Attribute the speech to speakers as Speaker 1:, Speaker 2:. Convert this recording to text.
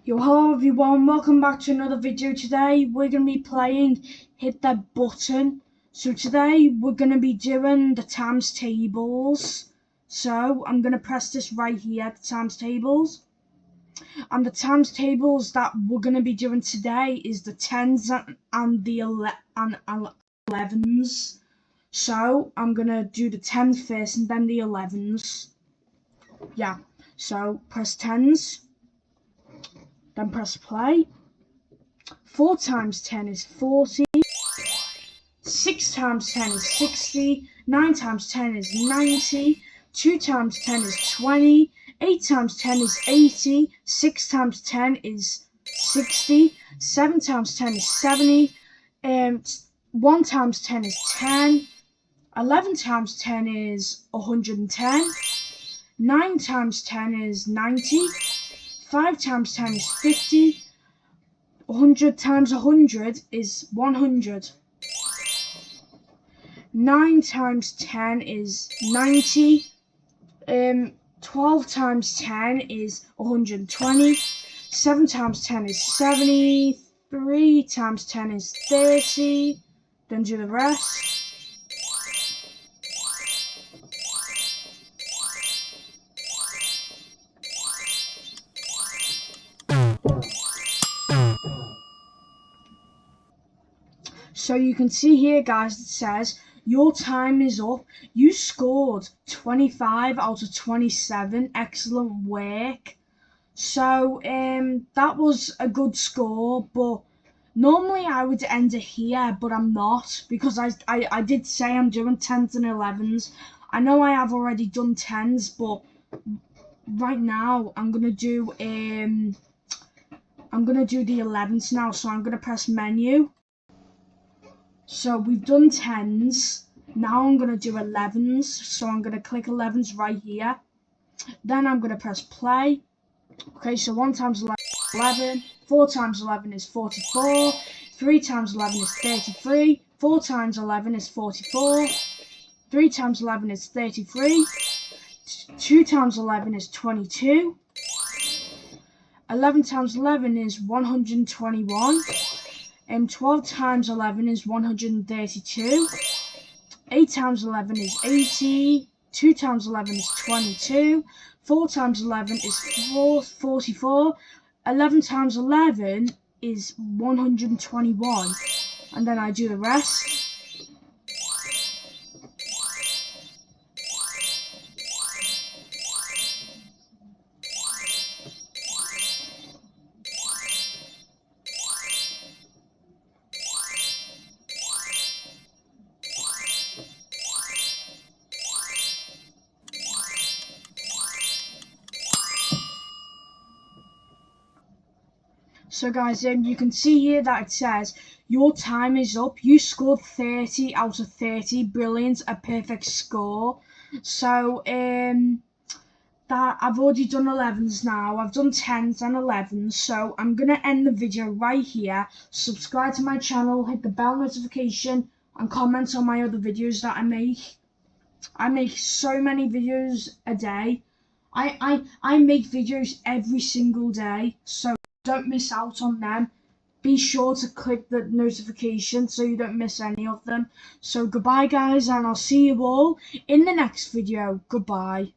Speaker 1: Yo, hello everyone, welcome back to another video. Today we're going to be playing Hit That Button. So today we're going to be doing the times tables. So I'm going to press this right here, the times tables. And the times tables that we're going to be doing today is the 10s and the 11s. So I'm going to do the 10s first and then the 11s. Yeah, so press 10s. Then press play. 4 times 10 is 40. 6 times 10 is 60. 9 times 10 is 90. 2 times 10 is 20. 8 times 10 is 80. 6 times 10 is 60. 7 times 10 is 70. 1 times 10 is 10. 11 times 10 is 110. 9 times 10 is 90. 5 times 10 is 50. 100 times 100 is 100. 9 times 10 is 90. 12 times 10 is 120. 7 times 10 is 70. 3 times 10 is 30. Then do the rest. So you can see here, guys, it says your time is up. You scored 25 out of 27. Excellent work. So that was a good score, but normally I would end it here, but I'm not, because I did say I'm doing 10s and 11s. I know I have already done 10s, but right now I'm gonna do the 11s now. So I'm gonna press menu. So we've done 10s, now I'm going to do 11s, so I'm going to click 11s right here. Then I'm going to press play. Okay, so 1 times 11, 4 times 11 is 44, 3 times 11 is 33, 4 times 11 is 44, 3 times 11 is 33, 2 times 11 is 22, 11 times 11 is 121. 12 times 11 is 132. 8 times 11 is 80. 2 times 11 is 22. 4 times 11 is 44. 11 times 11 is 121. And then I do the rest. So guys, you can see here that it says your time is up. You scored 30 out of 30. Brilliant, a perfect score. So that I've already done 11s now. I've done 10s and 11s. So I'm gonna end the video right here. Subscribe to my channel, hit the bell notification, and comment on my other videos that I make. I make so many videos a day. I make videos every single day, so don't miss out on them. Be sure to click the notification so you don't miss any of them. So goodbye guys, and I'll see you all in the next video. Goodbye.